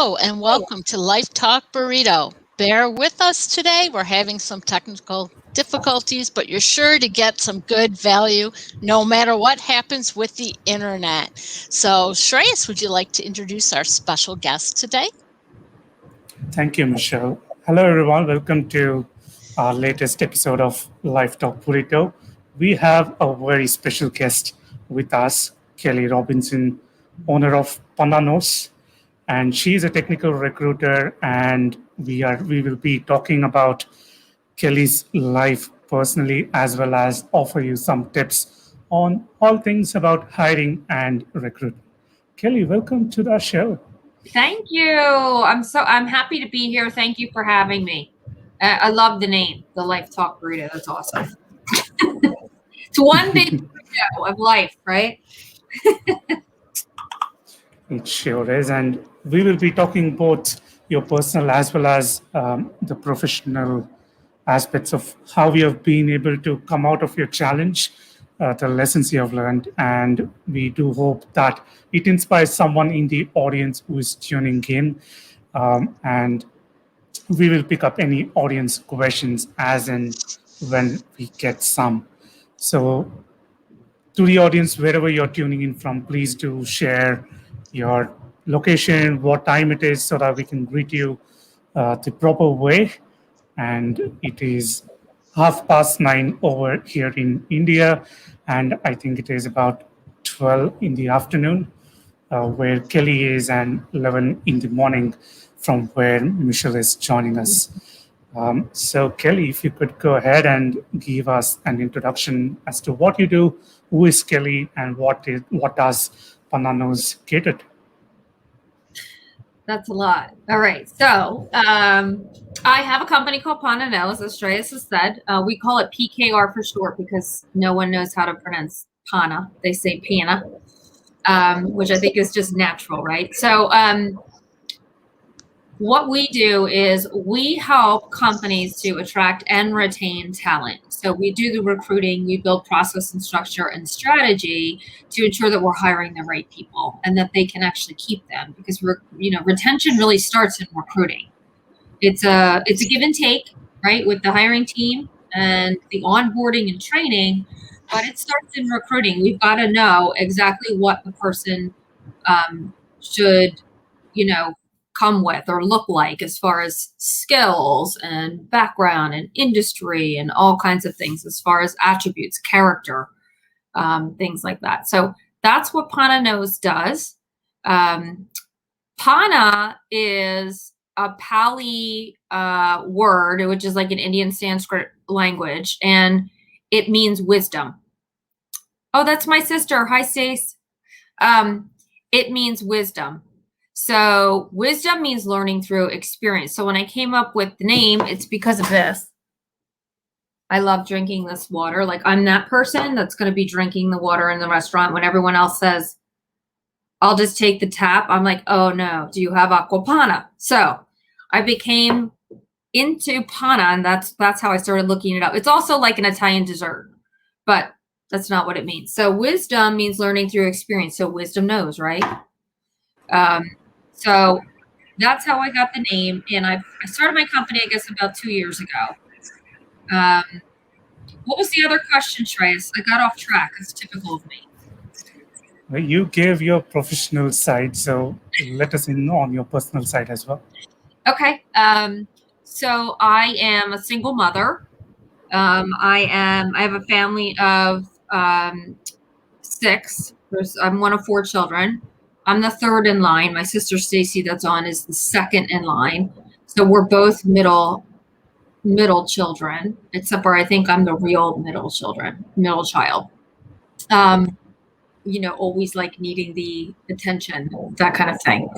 Hello and welcome to Life Talk Burrito. Bear with us today. We're having some technical difficulties, but you're sure to get some good value no matter what happens with the internet. So, Shreyas, would you like to introduce our special guest today? Thank you, Michelle. Hello, everyone. Welcome to our latest episode of Life Talk Burrito. We have a very special guest with us, Kelly Robinson, owner of Panna Knows, and she's a technical recruiter. And we will be talking about Kelly's life personally, as well as offer you some tips on all things about hiring and recruitment. Kelly, welcome to the show. Thank you. I'm happy to be here. Thank you for having me. I love the name, the Life Talk Burrito. That's awesome. It's one big burrito of life, right? It sure is. And we will be talking both your personal as well as the professional aspects of how you have been able to come out of your challenge, the lessons you have learned. And we do hope that it inspires someone in the audience who is tuning in. And we will pick up any audience questions as and when we get some. So to the audience, wherever you're tuning in from, please do share your location, what time it is, so that we can greet you the proper way. And it is 9:30 over here in India, and I think it is about 12 in the afternoon where Kelly is, and 11 in the morning from where Michelle is joining us. So Kelly, if you could go ahead and give us an introduction as to what you do, who is Kelly, and what does Panna Knows cater to? That's a lot. All right. So I have a company called Panna Knows, as Shreyas has said. We call it PKR for short because no one knows how to pronounce Panna. They say Panna, which I think is just natural, right? So what we do is we help companies to attract and retain talent. So we do the recruiting, we build process and structure and strategy to ensure that we're hiring the right people and that they can actually keep them, because retention really starts in recruiting. It's a give and take, right, with the hiring team and the onboarding and training, but it starts in recruiting. We've got to know exactly what the person should, come with or look like as far as skills and background and industry and all kinds of things as far as attributes, character, things like that. So that's what Panna Knows does. Panna is a Pali word, which is like an Indian Sanskrit language, and it means wisdom. Oh, that's my sister. Hi, Stace. It means wisdom. So wisdom means learning through experience. So when I came up with the name, it's because of this. I love drinking this water. Like, I'm that person that's going to be drinking the water in the restaurant when everyone else says, I'll just take the tap. I'm like, oh no, do you have aqua panna? So I became into panna, and that's how I started looking it up. It's also like an Italian dessert, but that's not what it means. So wisdom means learning through experience. So wisdom knows, right? So that's how I got the name. And I started my company, I guess, about 2 years ago. What was the other question, Shreyas? I got off track. It's typical of me. Well, you gave your professional side, so let us in on your personal side as well. Okay. So I am a single mother. I have a family of 6. I'm one of 4 children. I'm the third in line. My sister Stacy, that's on, is the second in line. So we're both middle children, except for I think I'm the real middle child. Always like needing the attention, that kind of thing.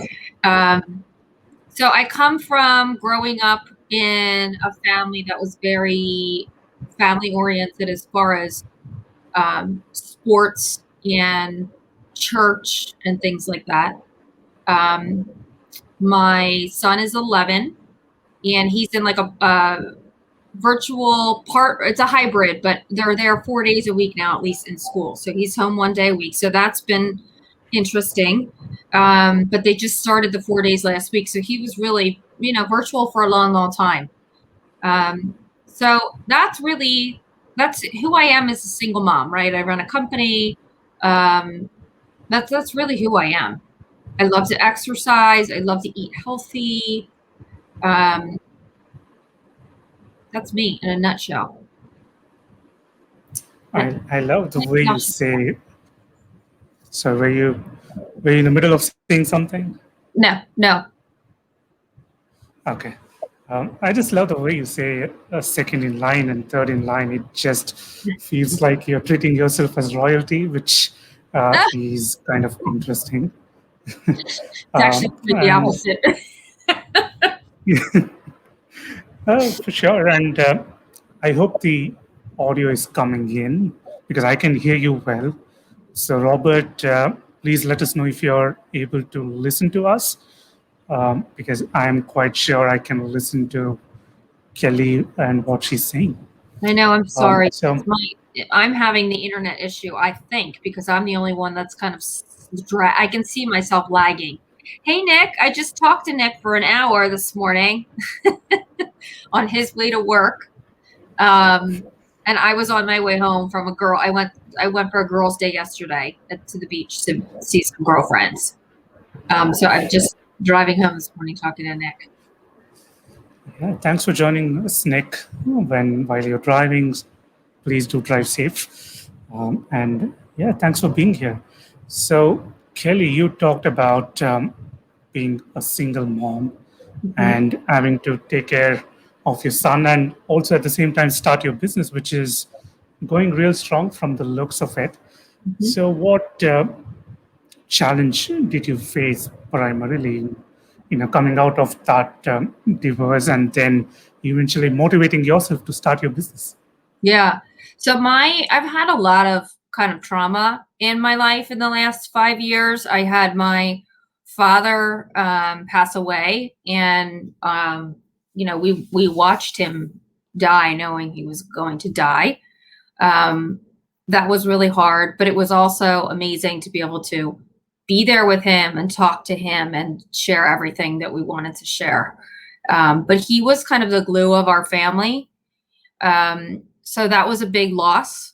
So I come from growing up in a family that was very family oriented as far as sports and church and things like that. My son is 11, and he's in like a virtual part. It's a hybrid, but they're there 4 days a week now, at least in school. So he's home 1 day a week. So that's been interesting. But they just started the 4 days last week. So he was really, virtual for a long, long time. So that's who I am as a single mom, right? I run a company. That's really who I am. I love to exercise. I love to eat healthy. That's me in a nutshell. I love the way you say. So were you in the middle of saying something? No. Okay. I just love the way you say second in line and third in line. It just feels like you're treating yourself as royalty, which is kind of interesting. It's actually quite the opposite. For sure. And I hope the audio is coming in because I can hear you well. So, Robert, please let us know if you're able to listen to us because I'm quite sure I can listen to Kelly and what she's saying. I know. I'm sorry. So, I'm having the internet issue, I think, because I'm the only one that's kind of I can see myself lagging. Hey, Nick, I just talked to Nick for an hour this morning on his way to work. And I was on my way home from I went for a girls' day yesterday to the beach to see some girlfriends. So I'm just driving home this morning talking to Nick. Yeah, thanks for joining us, Nick. While you're driving, please do drive safe. And yeah, thanks for being here. So, Kelly, you talked about being a single mom and having to take care of your son and also at the same time start your business, which is going real strong from the looks of it. So what challenge did you face primarily coming out of that divorce and then eventually motivating yourself to start your business? Yeah. So I've had a lot of kind of trauma in my life in the last 5 years. I had my father pass away, and we watched him die knowing he was going to die. That was really hard, but it was also amazing to be able to be there with him and talk to him and share everything that we wanted to share. But he was kind of the glue of our family. So that was a big loss,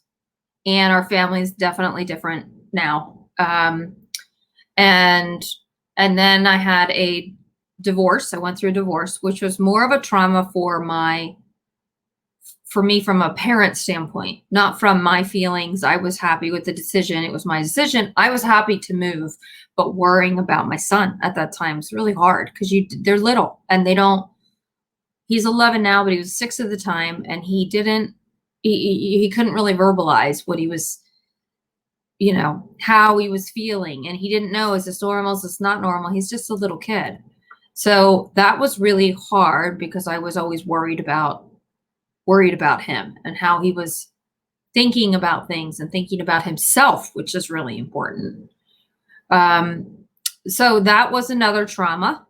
and our family is definitely different now. And then I had a divorce. I went through a divorce, which was more of a trauma for me from a parent standpoint, not from my feelings. I was happy with the decision. It was my decision. I was happy to move, but worrying about my son at that time is really hard because they're little and he's 11 now, but he was 6 at the time, and he couldn't really verbalize what he was, how he was feeling. And he didn't know, is this normal? Is this not normal? He's just a little kid. So that was really hard because I was always worried about him and how he was thinking about things and thinking about himself, which is really important. So that was another trauma.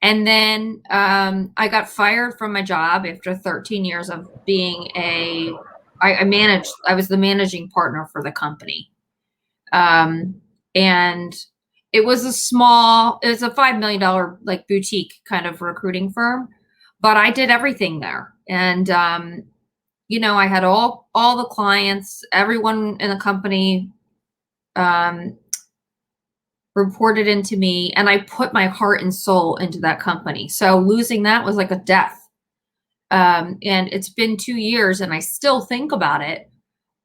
And then I got fired from my job after 13 years of being I was the managing partner for the company. And it was a $5 million like boutique kind of recruiting firm, but I did everything there. And, I had all the clients, everyone in the company, reported into me, and I put my heart and soul into that company. So losing that was like a death. And it's been 2 years and I still think about it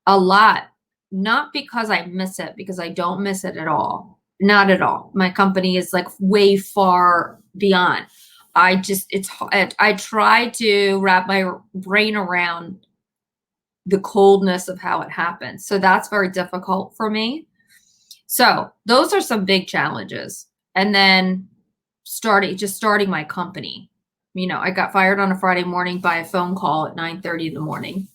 a lot, not because I miss it, because I don't miss it at all. Not at all. My company is like way far beyond. I try to wrap my brain around the coldness of how it happened. So that's very difficult for me. So those are some big challenges. And then starting my company. I got fired on a Friday morning by a phone call at 9:30 in the morning.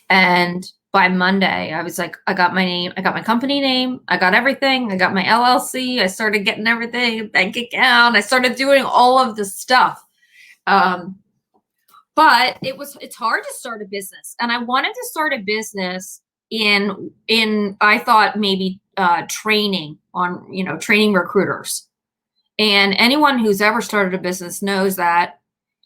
And by Monday, I was like, I got my name, I got my company name, I got everything, I got my LLC, I started getting everything, bank account, I started doing all of this stuff. But it's hard to start a business. And I wanted to start a business in I thought maybe training on, training recruiters. And anyone who's ever started a business knows that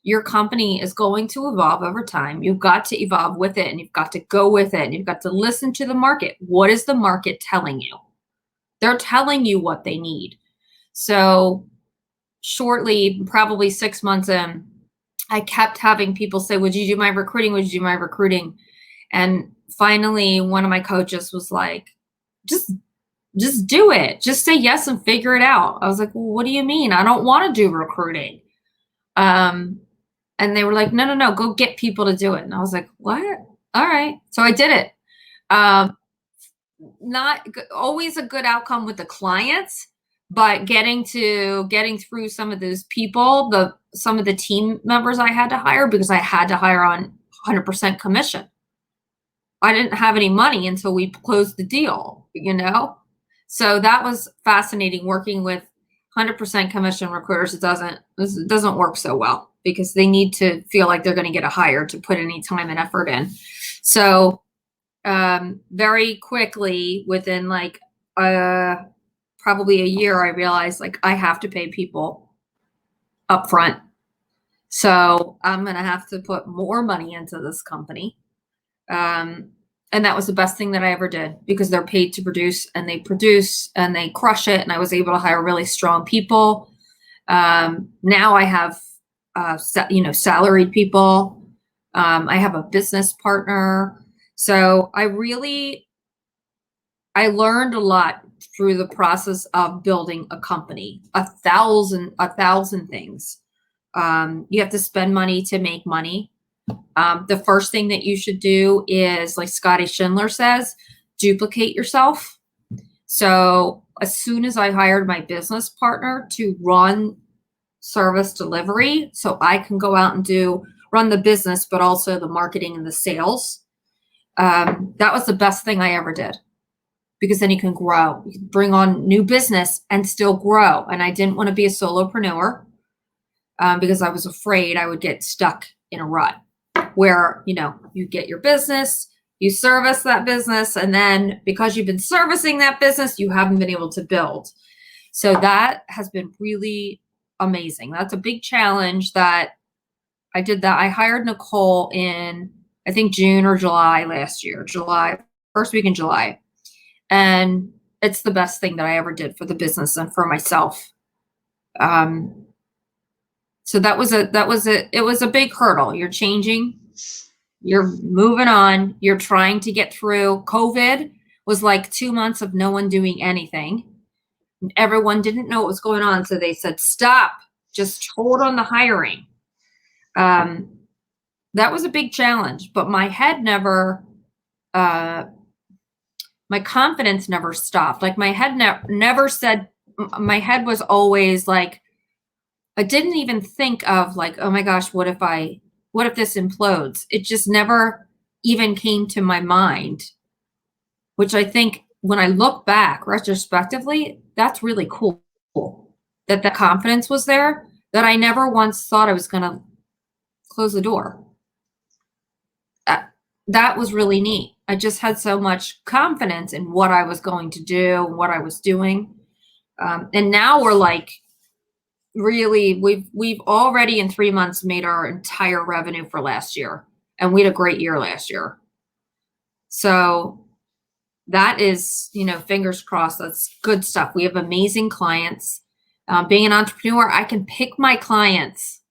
your company is going to evolve over time. You've got to evolve with it, and you've got to go with it, and you've got to listen to the market. What is the market telling you? They're telling you what they need. So shortly, probably 6 months in, I kept having people say, would you do my recruiting? Would you do my recruiting? And finally, one of my coaches was like, just do it. Just say yes and figure it out. I was like, well, what do you mean? I don't want to do recruiting. And they were like, no, go get people to do it. And I was like, what? All right. So I did it. Not always a good outcome with the clients, but getting through some of those people, some of the team members I had to hire, because I had to hire on 100% commission. I didn't have any money until we closed the deal, So that was fascinating, working with 100% commission recruiters. It doesn't work so well, because they need to feel like they're going to get a hire to put any time and effort in. So very quickly, within probably a year, I realized I have to pay people up front. So I'm going to have to put more money into this company. And that was the best thing that I ever did, because they're paid to produce and they crush it. And I was able to hire really strong people. Now I have, salaried people. I have a business partner. So I learned a lot through the process of building a company, 1,000 things. You have to spend money to make money. The first thing that you should do is, like Scotty Schindler says, duplicate yourself. So as soon as I hired my business partner to run service delivery, so I can go out and run the business, but also the marketing and the sales, that was the best thing I ever did, because then you can grow. You can bring on new business and still grow. And I didn't want to be a solopreneur because I was afraid I would get stuck in a rut where, you get your business, you service that business, and then because you've been servicing that business, you haven't been able to build. So that has been really amazing. That's a big challenge that I did that. I hired Nicole in, I think, June or July last year, first week in July. And it's the best thing that I ever did for the business and for myself. So it was a big hurdle. You're changing, you're moving on, you're trying to get through. COVID was like 2 months of no one doing anything. Everyone didn't know what was going on. So they said, stop, just hold on the hiring. That was a big challenge, but my head my confidence never stopped. Like my head never said, my head was always like, I didn't even think of like, oh my gosh, what if this implodes? It just never even came to my mind, which I think when I look back retrospectively, that's really cool that the confidence was there, that I never once thought I was going to close the door. That was really neat. I just had so much confidence in what I was going to do, what I was doing. And now we're like, really, we've already in 3 months made our entire revenue for last year. And we had a great year last year. So that is, fingers crossed, that's good stuff. We have amazing clients. Being an entrepreneur, I can pick my clients.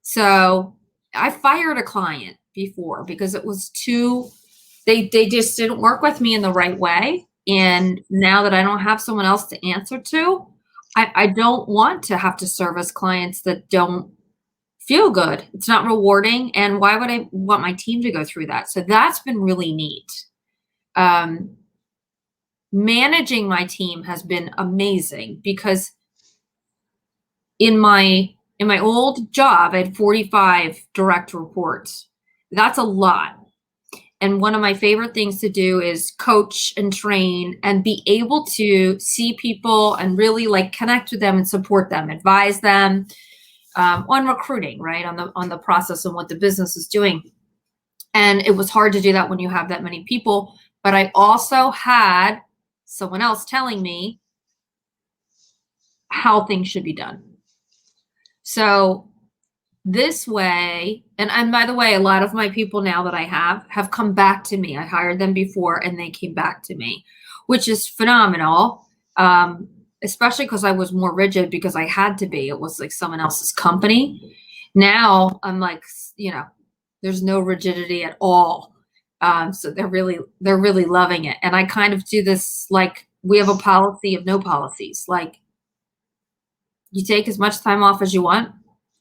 So I fired a client before because it was they just didn't work with me in the right way. And now that I don't have someone else to answer to, I don't want to have to service clients that don't feel good. It's not rewarding. And why would I want my team to go through that? So that's been really neat. Managing my team has been amazing because in my old job, I had 45 direct reports. That's a lot. And one of my favorite things to do is coach and train and be able to see people and really like connect with them and support them, advise them on recruiting, right? On the process and what the business is doing. And it was hard to do that when you have that many people. But I also had someone else telling me how things should be done. So this way, and by the way, a lot of my people now that I have come back to me. I hired them before and they came back to me, which is phenomenal. Especially because I was more rigid because I had to be. It was like someone else's company. Now I'm like, there's no rigidity at all. So they're really loving it. And I kind of do this, like, we have a policy of no policies. Like, you take as much time off as you want.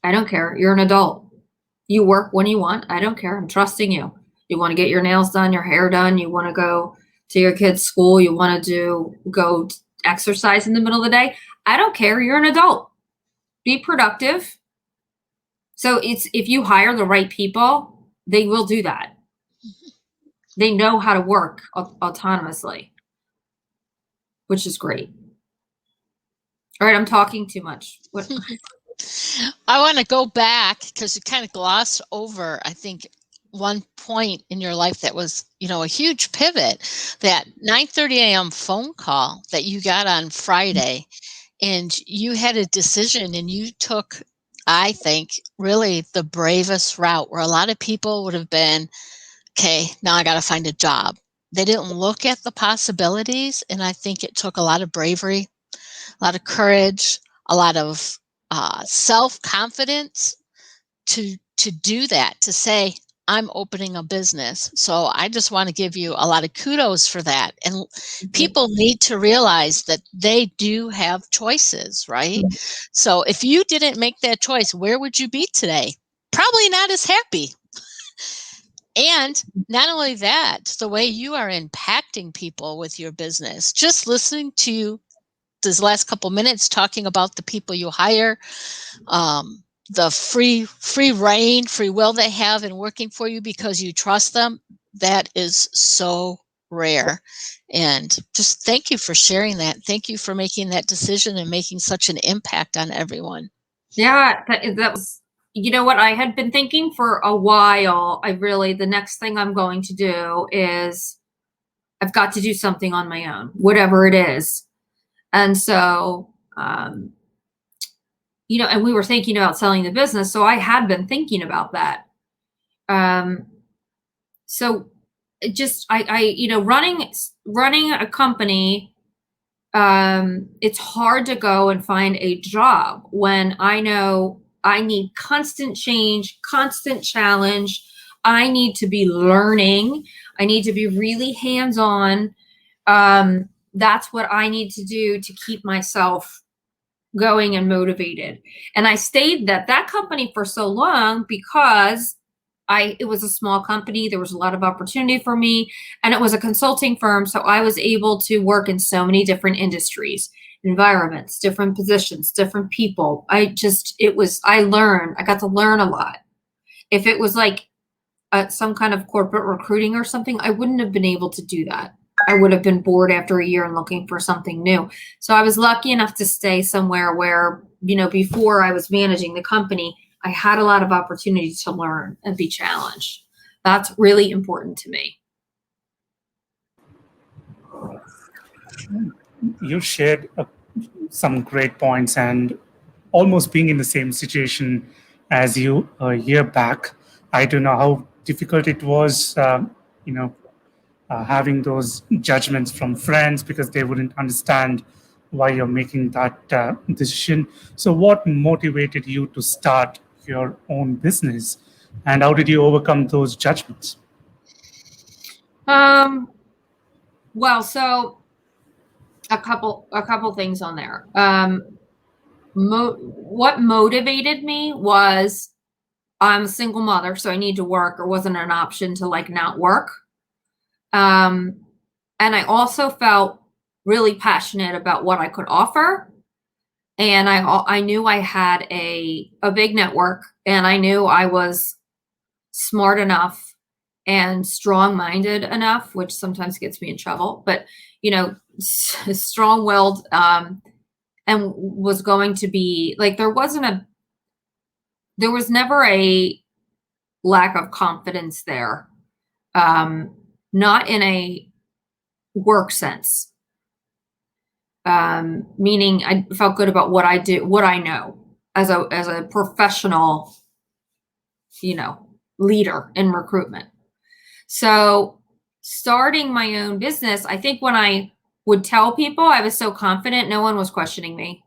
I don't care. You're an adult. You work when you want. I don't care. I'm trusting you. You want to get your nails done, your hair done. You want to go to your kid's school. You want to go exercise in the middle of the day. I don't care. You're an adult. Be productive. So if you hire the right people, they will do that. They know how to work autonomously, which is great. All right, I'm talking too much. What? I want to go back because you kind of glossed over, I think, one point in your life that was, a huge pivot, that 9:30 a.m. phone call that you got on Friday, and you had a decision and you took, I think, really the bravest route, where a lot of people would have been, okay, now I got to find a job. They didn't look at the possibilities. And I think it took a lot of bravery, a lot of courage, a lot of self-confidence to do that, to say, I'm opening a business. So I just want to give you a lot of kudos for that. And people need to realize that they do have choices, right? So if you didn't make that choice, where would you be today? Probably not as happy. And not only that, the way you are impacting people with your business, just listening to you this last couple minutes talking about the people you hire, the free reign, free will they have in working for you because you trust them, that is so rare. And just thank you for sharing that. Thank you for making that decision and making such an impact on everyone. Yeah, that was, what I had been thinking for a while. The next thing I'm going to do is I've got to do something on my own, whatever it is. And so, and we were thinking about selling the business. So I had been thinking about that. So just, running a company, it's hard to go and find a job when I know I need constant change, constant challenge. I need to be learning. I need to be really hands-on. That's what I need to do to keep myself going and motivated. And I stayed at that company for so long because it was a small company. There was a lot of opportunity for me, and it was a consulting firm. So I was able to work in so many different industries, environments, different positions, different people. I got to learn a lot. If it was like some kind of corporate recruiting or something, I wouldn't have been able to do that. I would have been bored after a year and looking for something new. So I was lucky enough to stay somewhere where, before I was managing the company, I had a lot of opportunity to learn and be challenged. That's really important to me. You shared some great points, and almost being in the same situation as you a year back, I don't know how difficult it was, having those judgments from friends because they wouldn't understand why you're making that decision. So what motivated you to start your own business, and how did you overcome those judgments? Well, so a couple things on there. What motivated me was I'm a single mother, so I need to work. Or wasn't an option to not work. And I also felt really passionate about what I could offer. And I knew I had a big network, and I knew I was smart enough and strong-minded enough, which sometimes gets me in trouble, but, strong-willed, and was going to be there was never a lack of confidence there. Not in a work sense. meaning I felt good about what I do, what I know as a professional, leader in recruitment. So starting my own business, I think when I would tell people, I was so confident, no one was questioning me.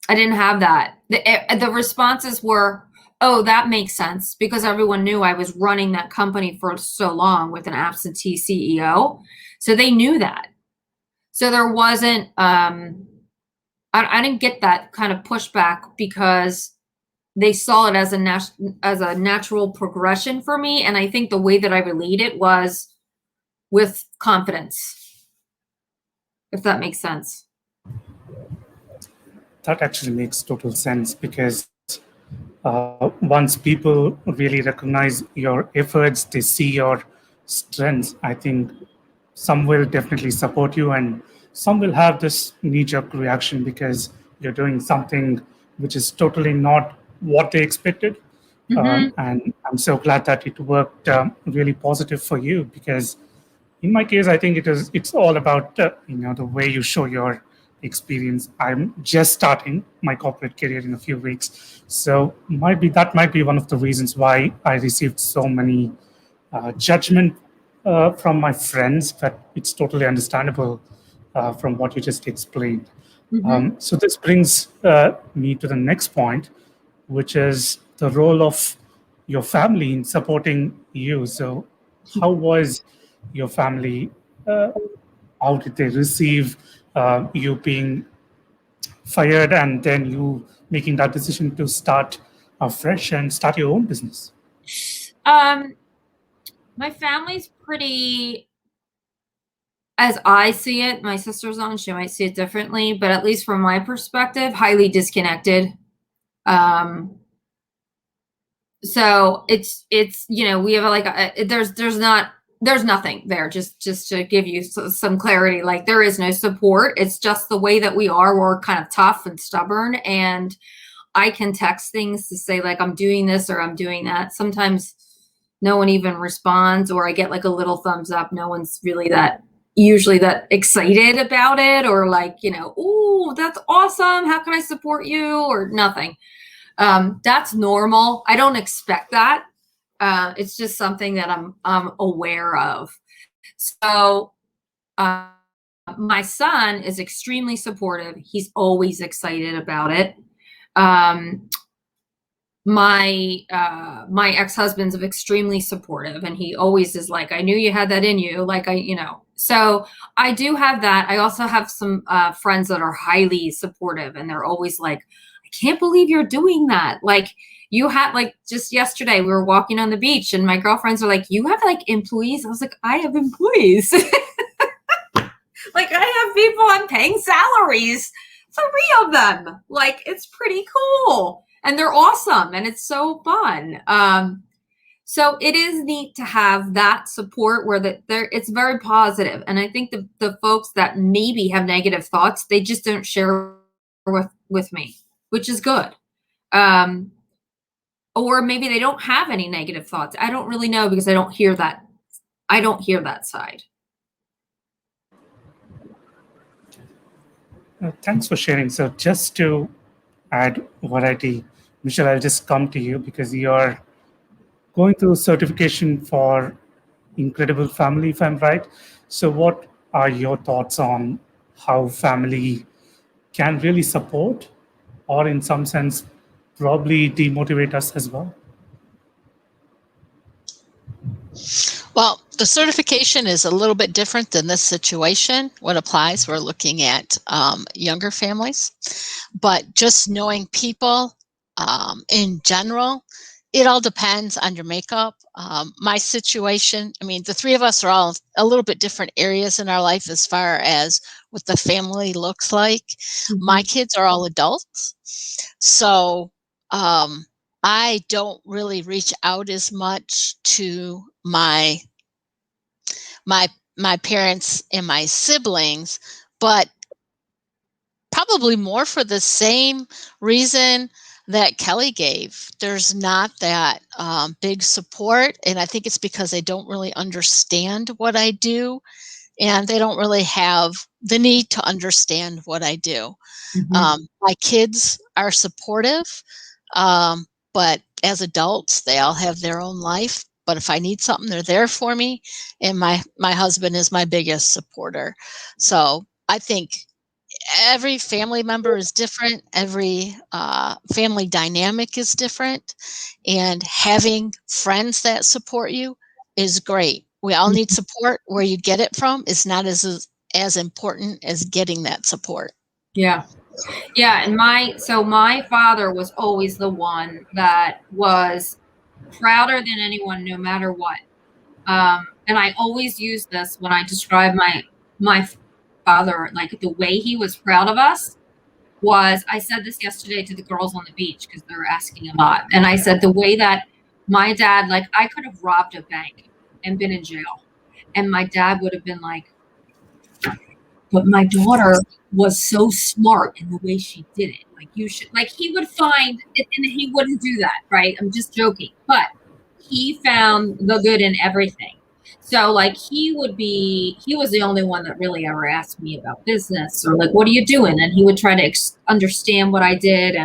I didn't have that. The responses were, oh, that makes sense, because everyone knew I was running that company for so long with an absentee CEO. So they knew that. So there wasn't, I didn't get that kind of pushback because they saw it as a natural progression for me. And I think the way that I relate it was with confidence, if that makes sense. That actually makes total sense, because once people really recognize your efforts, they see your strengths, I think some will definitely support you, and some will have this knee-jerk reaction because you're doing something which is totally not what they expected. And I'm so glad that it worked really positive for you, because in my case, I think it's all about the way you show your experience. I'm just starting my corporate career in a few weeks, so that might be one of the reasons why I received so many judgment from my friends. But it's totally understandable from what you just explained. So this brings me to the next point, which is the role of your family in supporting you. So how was your family? How did they receive you being fired and then you making that decision to start afresh and start your own business? My family's pretty, as I see it, my sister's on, she might see it differently, but at least from my perspective, highly disconnected. So it's we have there's nothing there, just to give you some clarity. Like, there is no support. It's just the way that we are. We're kind of tough and stubborn, and I can text things to say, like, I'm doing this or I'm doing that. Sometimes no one even responds, or I get like a little thumbs up. No one's really usually that excited about it, or like, ooh, that's awesome, how can I support you, or nothing. That's normal. I don't expect that. It's just something that I'm aware of. So my son is extremely supportive. He's always excited about it. My ex-husband's extremely supportive, and he always is like, I knew you had that in you. Like, so I do have that. I also have some friends that are highly supportive, and they're always like, I can't believe you're doing that. Like, you had, like, just yesterday we were walking on the beach, and my girlfriends are like, you have like employees? I was like, I have employees. Like, I have people, I'm paying salaries, 3 of them. Like, it's pretty cool. And they're awesome, and it's so fun. So it is neat to have that support where it's very positive. And I think the folks that maybe have negative thoughts, they just don't share with me, which is good. Or maybe they don't have any negative thoughts. I don't really know, because I don't hear that. I don't hear that side. Thanks for sharing. So just to add variety, Michelle, I'll just come to you because you're going through certification for Incredible Family, if I'm right. So what are your thoughts on how family can really support, or in some sense, probably demotivate us as well? Well, the certification is a little bit different than this situation. What applies, we're looking at younger families, but just knowing people in general, it all depends on your makeup. My situation, I mean, the 3 of us are all a little bit different areas in our life as far as what the family looks like. My kids are all adults, so I don't really reach out as much to my parents and my siblings, but probably more for the same reason that Kelly gave. There's not that big support, and I think it's because they don't really understand what I do. and they don't really have the need to understand what I do. My kids are supportive, but as adults, they all have their own life. But if I need something, they're there for me. And my husband is my biggest supporter. So I think every family member is different. Every family dynamic is different. And having friends that support you is great. We all need support. Where you get it from is not as important as getting that support. Yeah. Yeah. And my father was always the one that was prouder than anyone, no matter what. And I always use this when I describe my father, like the way he was proud of us was, I said this yesterday to the girls on the beach because they were asking a lot. And I said, the way that my dad, like I could have robbed a bank and been in jail. And my dad would have been like, but my daughter was so smart in the way she did it. Like you should, like he would find it, and he wouldn't do that, right? I'm just joking. But he found the good in everything. So like he was the only one that really ever asked me about business or like, what are you doing? And he would try to understand what I did.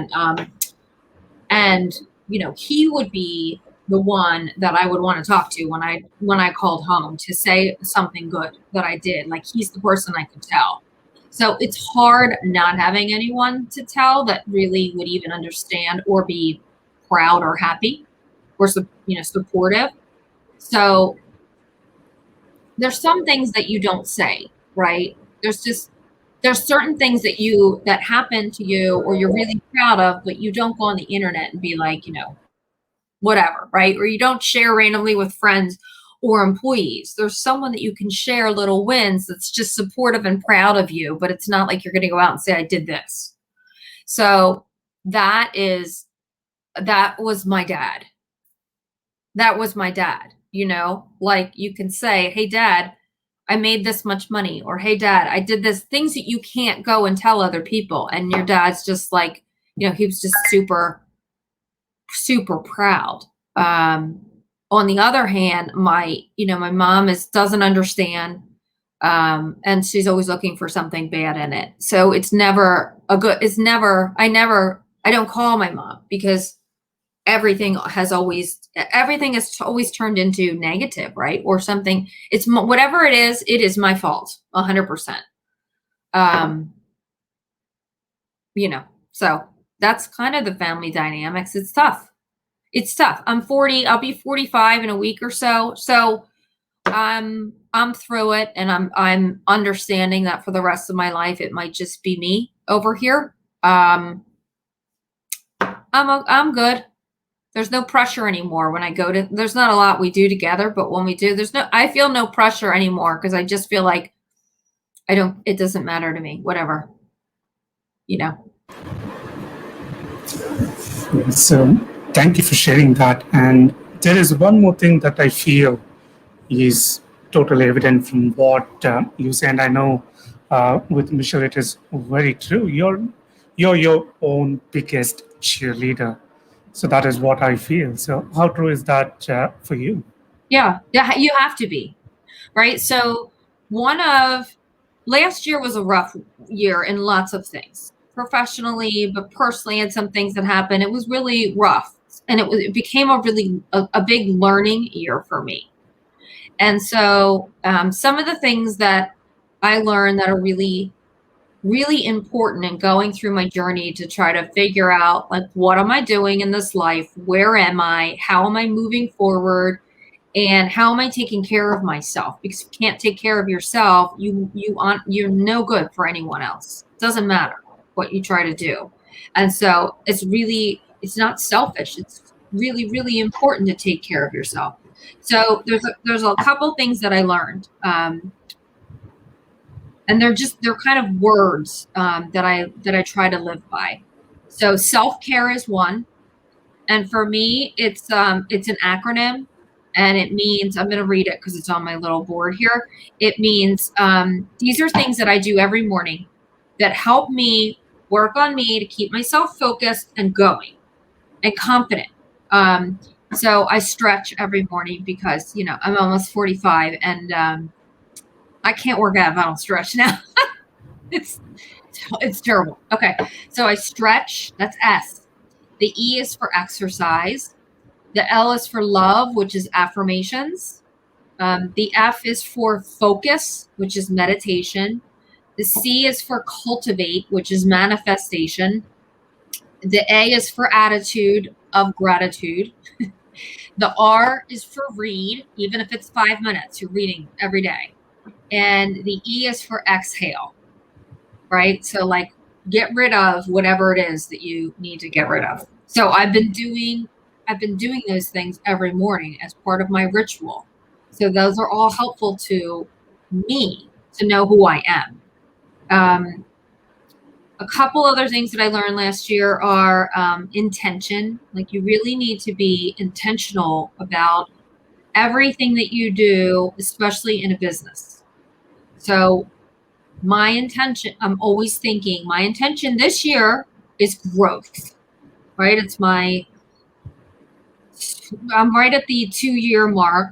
And, you know, he would be the one that I would want to talk to when I called home to say something good that I did. Like he's the person I could tell. So it's hard not having anyone to tell that really would even understand or be proud or happy or, you know, supportive. So there's some things that you don't say, right? There's certain things that happen to you or you're really proud of, but you don't go on the internet and be like, you know, whatever, right? Or you don't share randomly with friends or employees. There's someone that you can share little wins that's just supportive and proud of you, but it's not like you're going to go out and say, I did this. So that was my dad. That was my dad, you know, like you can say, hey, Dad, I made this much money, or hey, Dad, I did this, things that you can't go and tell other people. And your dad's just like, you know, he was just super, super proud. On the other hand, my mom doesn't understand. And she's always looking for something bad in it. So I don't call my mom because everything has always turned into negative, right? Or something, it's whatever it is my fault 100%. You know, so that's kind of the family dynamics. It's tough. I'm 40, I'll be 45 in a week or so. So I'm through it, and I'm understanding that for the rest of my life, it might just be me over here. I'm good. There's no pressure anymore when I go to, there's not a lot we do together, but when we do, I feel no pressure anymore because I just feel like it doesn't matter to me, whatever, you know. So thank you for sharing that. And there is one more thing that I feel is totally evident from what you say. And I know with Michele, it is very true. You're your own biggest cheerleader. So that is what I feel. So how true is that for you? Yeah, you have to be, right? So last year was a rough year in lots of things, professionally, but personally, and some things that happened. It was really rough, and it became a big learning year for me. And so some of the things that I learned that are really, really important in going through my journey to try to figure out, like, what am I doing in this life? Where am I? How am I moving forward? And how am I taking care of myself? Because if you can't take care of yourself, you're no good for anyone else. It doesn't matter what you try to do. And so it's not selfish. It's really, really important to take care of yourself. So there's a couple things that I learned. And they're kind of words that I try to live by. So self-care is one. And for me, it's an acronym, and it means, I'm going to read it because it's on my little board here. It means these are things that I do every morning that help me work on me to keep myself focused and going and confident. So I stretch every morning because, I'm almost 45, and I can't work out if I don't stretch now. It's terrible. Okay, so I stretch. That's S. The E is for exercise. The L is for love, which is affirmations. The F is for focus, which is meditation. The C is for cultivate, which is manifestation. The A is for attitude of gratitude. The R is for read, even if it's 5 minutes, you're reading every day. And the E is for exhale, right? So like get rid of whatever it is that you need to get rid of. So I've been doing those things every morning as part of my ritual. So those are all helpful to me to know who I am. A couple other things that I learned last year are intention. Like you really need to be intentional about everything that you do, especially in a business. So my intention, I'm always thinking my intention this year is growth, right? I'm right at the 2-year mark,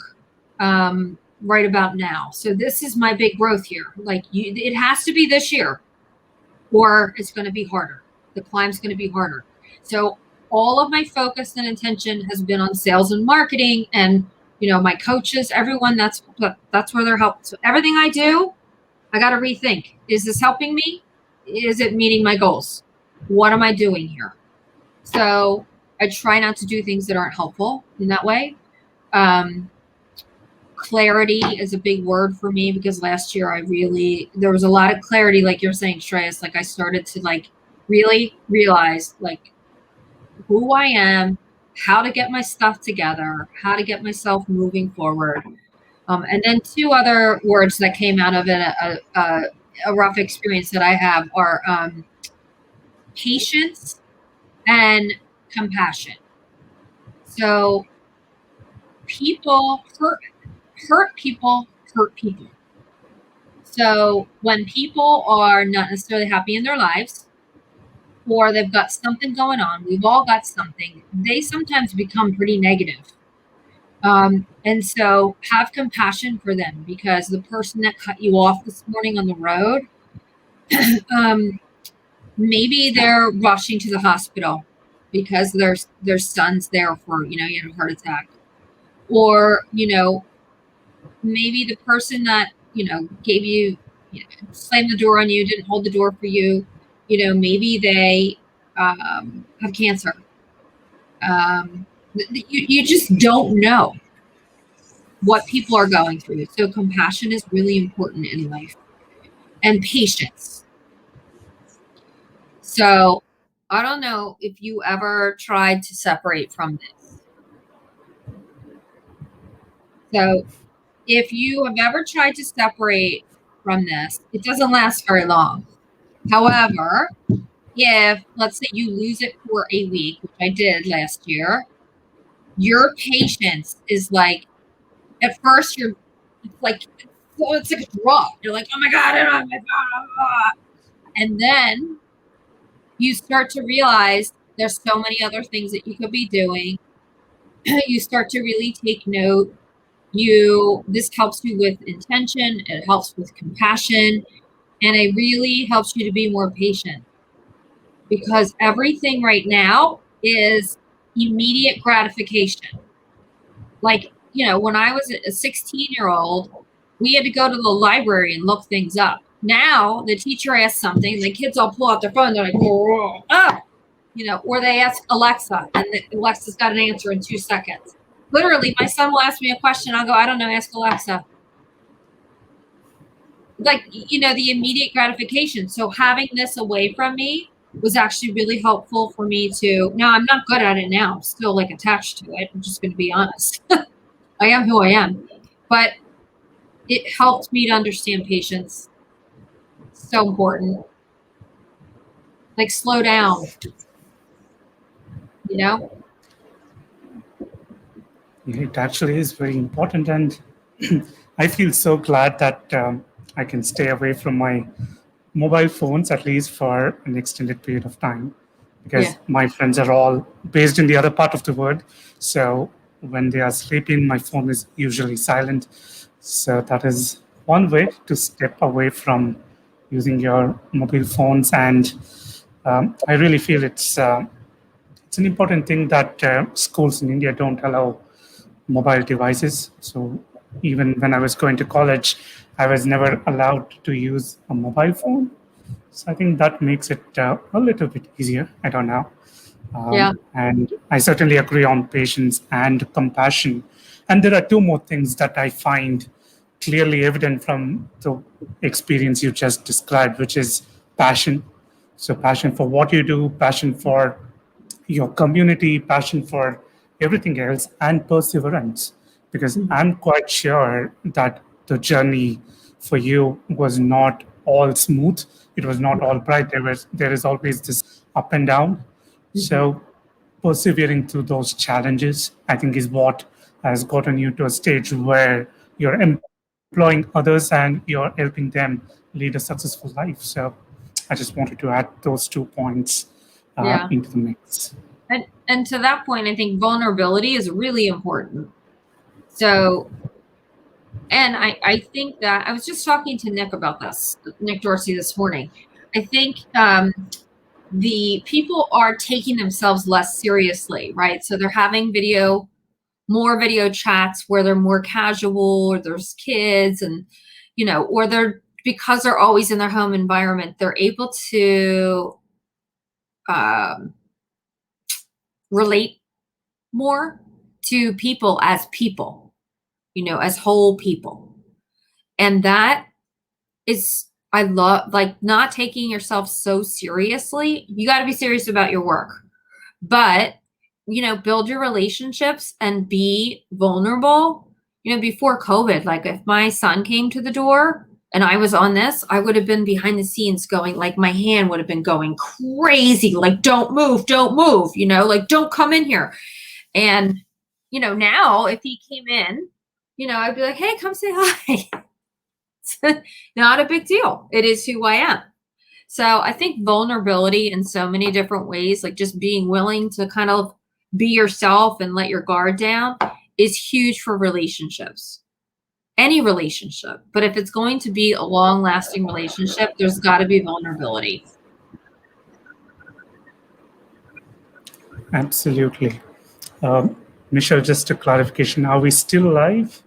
right about now. So this is my big growth year. Like it has to be this year or it's going to be harder. The climb's going to be harder. So all of my focus and intention has been on sales and marketing and, my coaches, everyone, that's where they're helping. So everything I do, I got to rethink. Is this helping me? Is it meeting my goals? What am I doing here? So I try not to do things that aren't helpful in that way. Clarity is a big word for me because last year there was a lot of clarity, like you're saying, Shreyas. Like I started to really realize who I am, how to get my stuff together, how to get myself moving forward. And then 2 other words that came out of it, a rough experience that I have are patience and compassion. So people hurt people. So when people are not necessarily happy in their lives or they've got something going on, we've all got something, they sometimes become pretty negative. And so have compassion for them because the person that cut you off this morning on the road, maybe they're rushing to the hospital because their son's there for, he had a heart attack. Or, maybe the person that, gave you, slammed the door on you, didn't hold the door for you, maybe they have cancer. You just don't know what people are going through. So compassion is really important in life. And patience. So I don't know if you ever tried to separate from this. So if you have ever tried to separate from this, it doesn't last very long. However, if let's say you lose it for a week, which I did last year, your patience is like, at first it's like a drop. You're like, oh my God, oh my God. And then you start to realize there's so many other things that you could be doing. You start to really take note. This helps you with intention. It helps with compassion. And it really helps you to be more patient because everything right now is immediate gratification. Like, when I was a 16-year-old, we had to go to the library and look things up. Now the teacher asks something, the kids all pull out their phone, they're like, oh, or they ask Alexa and Alexa's got an answer in 2 seconds. Literally, my son will ask me a question. I'll go, I don't know, ask Alexa. Like, the immediate gratification. So having this away from me was actually really helpful for me to, now I'm not good at it now. I'm still attached to it. I'm just going to be honest. I am who I am. But it helped me to understand patience. So important. Slow down. It actually is very important. And I feel so glad that I can stay away from my mobile phones, at least for an extended period of time, because my friends are all based in the other part of the world. So when they are sleeping, my phone is usually silent. So that is one way to step away from using your mobile phones. And I really feel it's an important thing that schools in India don't allow mobile devices. So even when I was going to college, I was never allowed to use a mobile phone. So I think that makes it a little bit easier. I don't know. Yeah. And I certainly agree on patience and compassion. And there are two more things that I find clearly evident from the experience you just described, which is passion. So, passion for what you do, passion for your community, passion for everything else, and perseverance. Because I'm quite sure that the journey for you was not all smooth. It was not all bright. There is always this up and down. So persevering through those challenges, I think, is what has gotten you to a stage where you're employing others and you're helping them lead a successful life. So I just wanted to add those 2 points Yeah. into the mix. And to that point, I think vulnerability is really important. So, and I think that I was just talking to Nick about this, Nick Dorsey, this morning. I think the people are taking themselves less seriously, right? So they're having more video chats where they're more casual, or there's kids, and or because they're always in their home environment, they're able to relate more to people, as whole people. And that is, I love, like, not taking yourself so seriously. You got to be serious about your work, but build your relationships and be vulnerable. Before COVID, like, if my son came to the door and I was on this, I would have been behind the scenes going, like, my hand would have been going crazy, like, don't move, like, don't come in here. And now if he came in, I'd be like, hey, come say hi. It's not a big deal. It is who I am. So I think vulnerability in so many different ways, like just being willing to kind of be yourself and let your guard down, is huge for relationships. Any relationship. But if it's going to be a long-lasting relationship, there's got to be vulnerability. Absolutely. Michelle, just a clarification. Are we still live?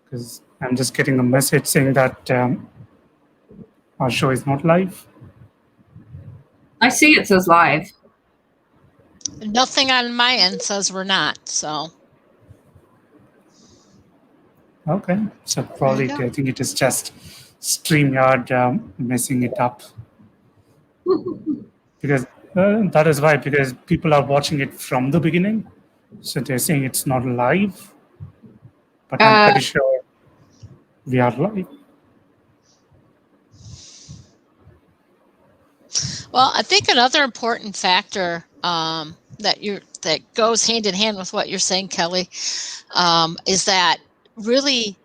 Because I'm just getting a message saying that our show is not live. I see it says live. Nothing on my end says we're not, so. Okay. So probably I think it is just StreamYard messing it up. Because that is why, because people are watching it from the beginning. So they're saying it's not live. But I'm pretty sure we are live. Well, I think another important factor that goes hand in hand with what you're saying, Kelly, is that really,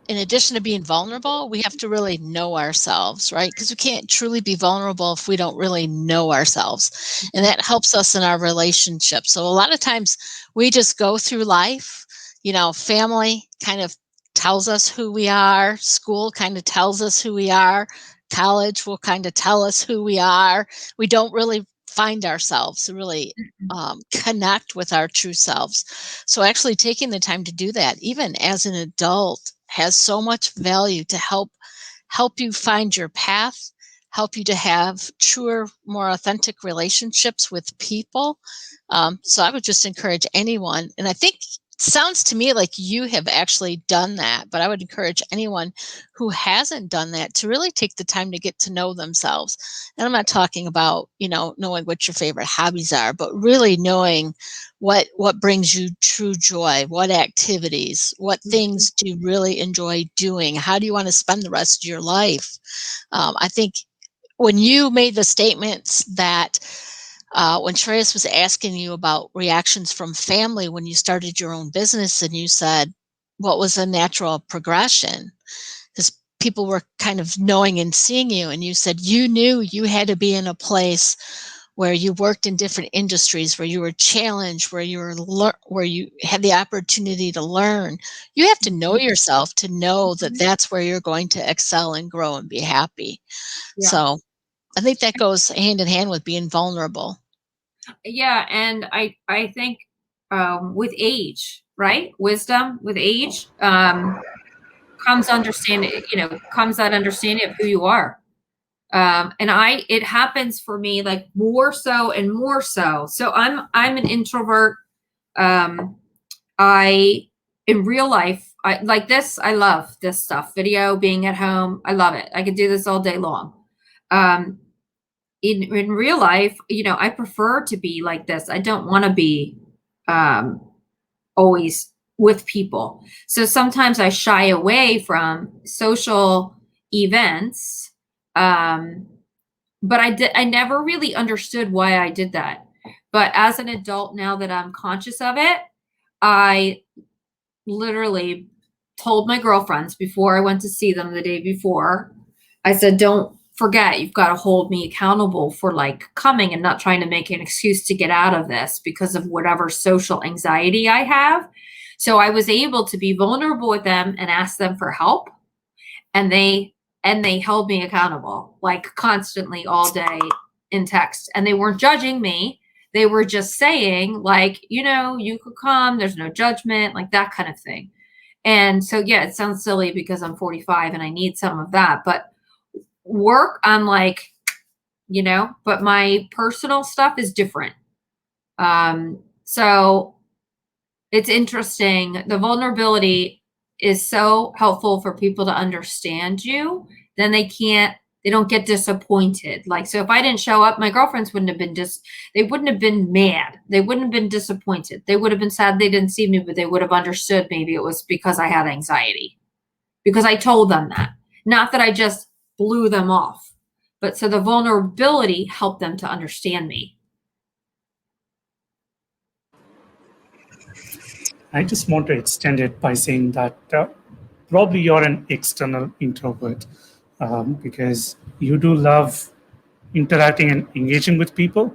in addition to being vulnerable, we have to really know ourselves, right? Because we can't truly be vulnerable if we don't really know ourselves. And that helps us in our relationships. So a lot of times we just go through life, family kind of tells us who we are, school kind of tells us who we are, college will kind of tell us who we are. We don't really find ourselves, really connect with our true selves. So actually taking the time to do that, even as an adult, has so much value to help you find your path, help you to have truer, more authentic relationships with people. So I would just encourage anyone, and I think it sounds to me like you have actually done that, but I would encourage anyone who hasn't done that to really take the time to get to know themselves. And I'm not talking about, knowing what your favorite hobbies are, but really knowing what brings you true joy, what activities, what things do you really enjoy doing, how do you want to spend the rest of your life. I think when you made the statements that when Shreyas was asking you about reactions from family when you started your own business, and you said, what was a natural progression? Because people were kind of knowing and seeing you, and you said you knew you had to be in a place where you worked in different industries, where you were challenged, where where you had the opportunity to learn. You have to know yourself to know that that's where you're going to excel and grow and be happy. Yeah. So I think that goes hand in hand with being vulnerable. Yeah, and I think with age, right? Wisdom with age comes understanding, comes that understanding of who you are. And it happens for me like more so and more so. So I'm an introvert. In real life, I like this. I love this stuff. Video, being at home. I love it. I could do this all day long. In real life, I prefer to be like this. I don't want to be always with people. So sometimes I shy away from social events. But I never really understood why I did that. But as an adult, now that I'm conscious of it, I literally told my girlfriends before I went to see them the day before, I said, don't forget, you've got to hold me accountable for like coming and not trying to make an excuse to get out of this because of whatever social anxiety I have. So I was able to be vulnerable with them and ask them for help. And they held me accountable, like constantly all day in text. And they weren't judging me. They were just saying like, you could come, there's no judgment, like that kind of thing. And so, yeah, it sounds silly because I'm 45 and I need some of that, but work, I'm like, but my personal stuff is different. So it's interesting. The vulnerability is so helpful for people to understand you. Then they don't get disappointed. Like, so if I didn't show up, my girlfriends wouldn't have been they wouldn't have been mad. They wouldn't have been disappointed. They would have been sad they didn't see me, but they would have understood maybe it was because I had anxiety, because I told them that. Not that I just blew them off, but so the vulnerability helped them to understand me. I just want to extend it by saying that probably you're an external introvert because you do love interacting and engaging with people,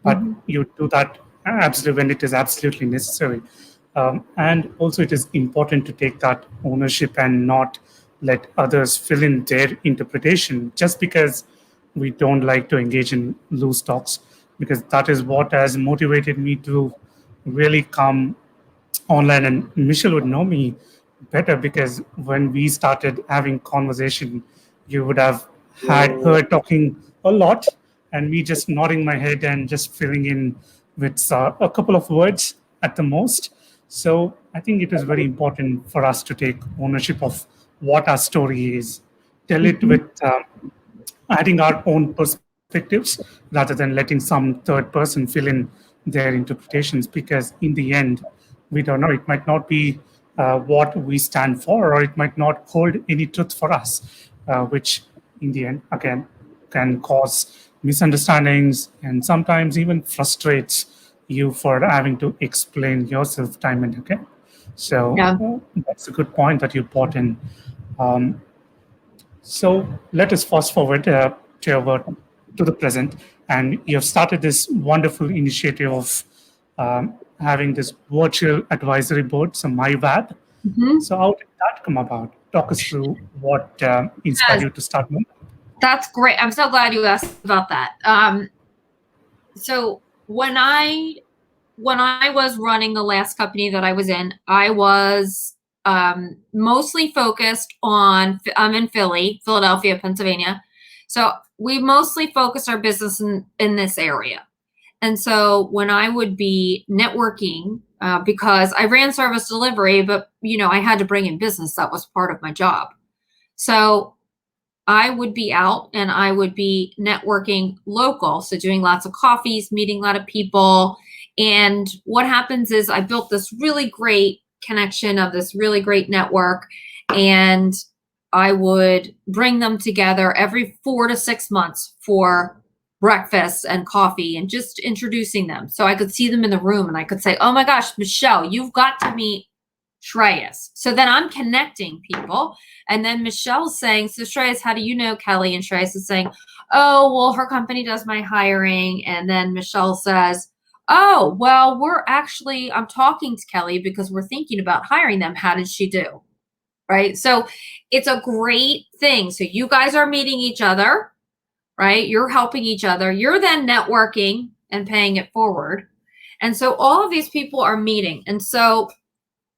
but you do that absolutely when it is absolutely necessary. And also, it is important to take that ownership and not let others fill in their interpretation just because we don't like to engage in loose talks, because that is what has motivated me to really come online. And Michelle would know me better because when we started having conversation, you would have had her talking a lot and me just nodding my head and just filling in with a couple of words at the most. So I think it is very important for us to take ownership of what our story is, tell it with adding our own perspectives rather than letting some third person fill in their interpretations, because in the end we don't know, it might not be what we stand for, or it might not hold any truth for us, which in the end again can cause misunderstandings and sometimes even frustrates you for having to explain yourself time and again. So that's a good point that you brought in. So let us fast forward to the present, and you have started this wonderful initiative of having this virtual advisory board, so MyVAB. So how did that come about? Talk us through what inspired you to start one. That's great. I'm so glad you asked about that. So when I was running the last company that I was in, I was mostly focused on, I'm in Philadelphia, Pennsylvania. So we mostly focused our business in this area. And so when I would be networking, because I ran service delivery, but I had to bring in business. That was part of my job. So I would be out and I would be networking local. So doing lots of coffees, meeting a lot of people. And what happens is I built this really great connection of this really great network. And I would bring them together every 4 to 6 months for breakfast and coffee and just introducing them. So I could see them in the room and I could say, oh my gosh, Michelle, you've got to meet Shreyas. So then I'm connecting people. And then Michelle's saying, so Shreyas, how do you know Kelly? And Shreyas is saying, oh, well, her company does my hiring. And then Michelle says, oh, well, I'm talking to Kelly because we're thinking about hiring them. How did she do? Right? So it's a great thing. So you guys are meeting each other, right? You're helping each other. You're then networking and paying it forward. And so all of these people are meeting. And so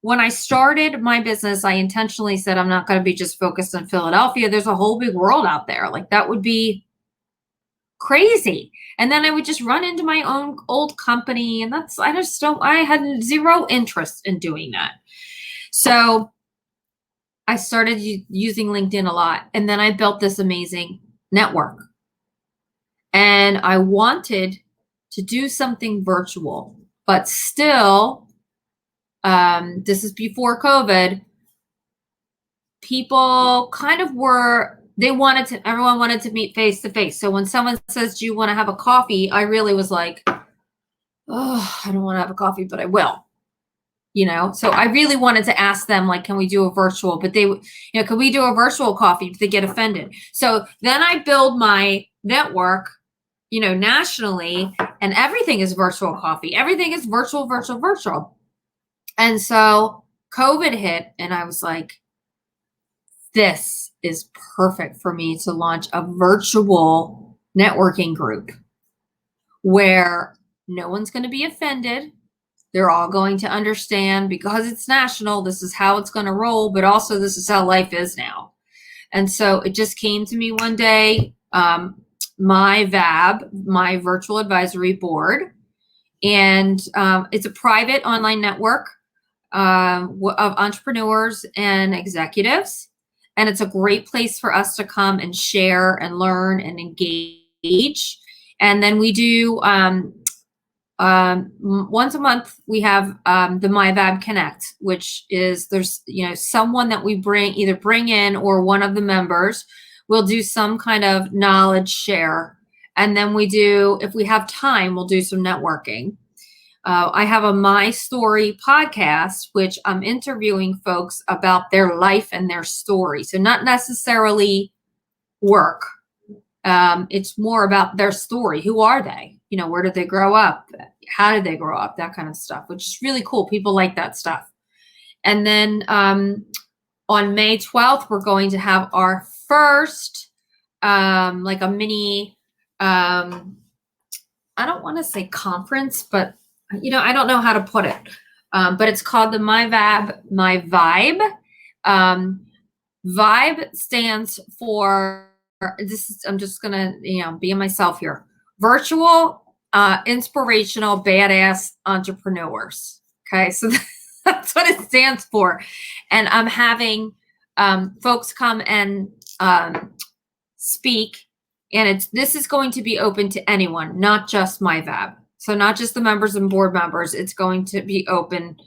when I started my business, I intentionally said, I'm not going to be just focused on Philadelphia. There's a whole big world out there. Like that would be crazy. And then I would just run into my own old company. And I had zero interest in doing that. So I started using LinkedIn a lot. And then I built this amazing network. And I wanted to do something virtual, but still, this is before COVID, people kind of everyone wanted to meet face to face. So when someone says, do you want to have a coffee? I really was like, oh, I don't want to have a coffee, but I will, So I really wanted to ask them, like, can we do a virtual, but can we do a virtual coffee? But they get offended. So then I build my network, nationally, and everything is virtual coffee. Everything is virtual, virtual, virtual. And so COVID hit and I was like, this is perfect for me to launch a virtual networking group where no one's going to be offended. They're all going to understand because it's national. This is how it's going to roll, but also this is how life is now. And so it just came to me one day, my VAB, my virtual advisory board, and it's a private online network of entrepreneurs and executives. And it's a great place for us to come and share and learn and engage. And then we do once a month, we have the MyVab Connect, which is there's someone that we bring in or one of the members will do some kind of knowledge share. And then if we have time, we'll do some networking. I have a My Story podcast, which I'm interviewing folks about their life and their story. So not necessarily work. It's more about their story. Who are they? Where did they grow up? How did they grow up? That kind of stuff, which is really cool. People like that stuff. And then on May 12th, we're going to have our first, like a mini, I don't want to say conference, but I don't know how to put it, but it's called the My Vibe. Vibe stands for I'm just gonna be myself here. Virtual, inspirational, badass entrepreneurs. Okay, so that's what it stands for, and I'm having folks come and speak, and this is going to be open to anyone, not just my VAB. So not just the members and board members. It's going to be open.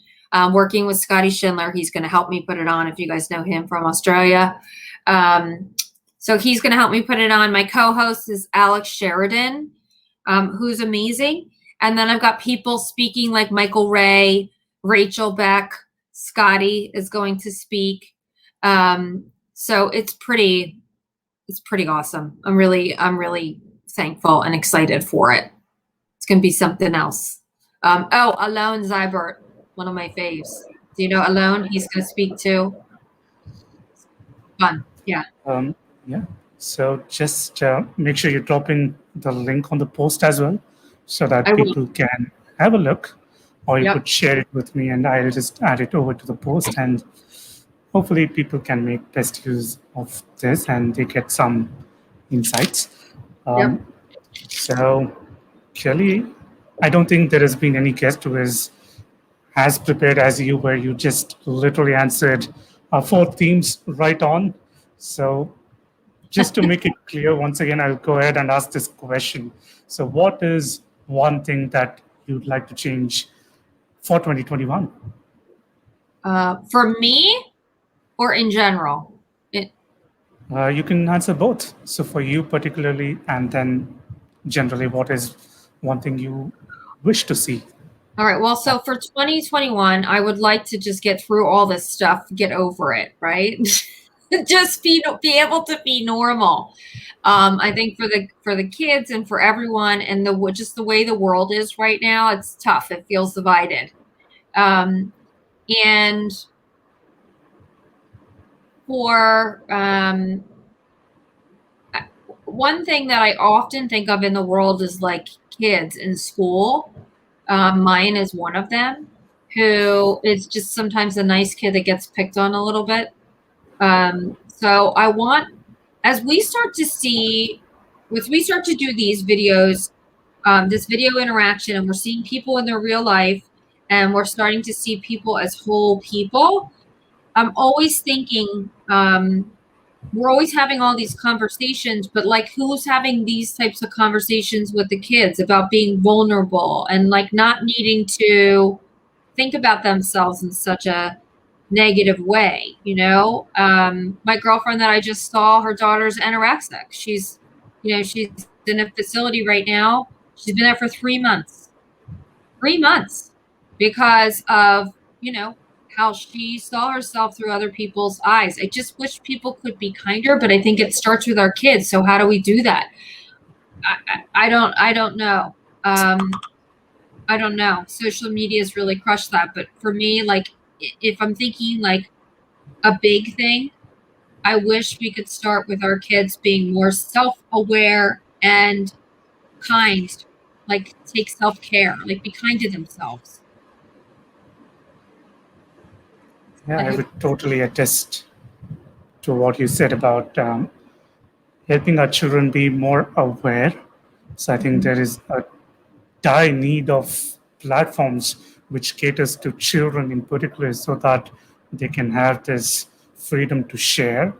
Working with Scotty Schindler, he's going to help me put it on. If you guys know him from Australia, so he's going to help me put it on. My co-host is Alex Sheridan, who's amazing. And then I've got people speaking like Michael Ray, Rachel Beck, Scotty is going to speak. So it's pretty awesome. I'm really thankful and excited for it. It's going to be something else. Alone Zybert, one of my faves. Do you know Alone? He's going to speak too. Fun. Yeah. Yeah. So just make sure you're dropping the link on the post as well so that people can have a look, or you could share it with me and I'll just add it over to the post, and hopefully people can make best use of this and they get some insights. So Kelly, I don't think there has been any guest who is as prepared as you, where you just literally answered 4 themes right on. So just to make it clear, once again, I'll go ahead and ask this question. So what is one thing that you'd like to change for 2021? For me or in general? You can answer both. So for you particularly, and then generally, what is one thing you wish to see? All right. Well, so for 2021, I would like to just get through all this stuff, get over it, right? Just be able to be normal. I think for the kids and for everyone, and just the way the world is right now, it's tough. It feels divided. And for one thing that I often think of in the world is like kids in school. Mine is one of them, who is just sometimes a nice kid that gets picked on a little bit. So I want, as we start to do these videos, this video interaction, and we're seeing people in their real life, and we're starting to see people as whole people, I'm always thinking, we're always having all these conversations, but like, who's having these types of conversations with the kids about being vulnerable and like not needing to think about themselves in such a negative way, you know? My girlfriend that I just saw, her daughter's anorexic. She's in a facility right now. She's been there for 3 months. 3 months because of, how she saw herself through other people's eyes. I just wish people could be kinder, but I think it starts with our kids. So how do we do that? I don't know. I don't know. Social media has really crushed that. But for me, like, if I'm thinking like a big thing, I wish we could start with our kids being more self-aware and kind, like take self-care, like be kind to themselves. Yeah, I would totally attest to what you said about helping our children be more aware. So I think there is a dire need of platforms which caters to children in particular, so that they can have this freedom to share.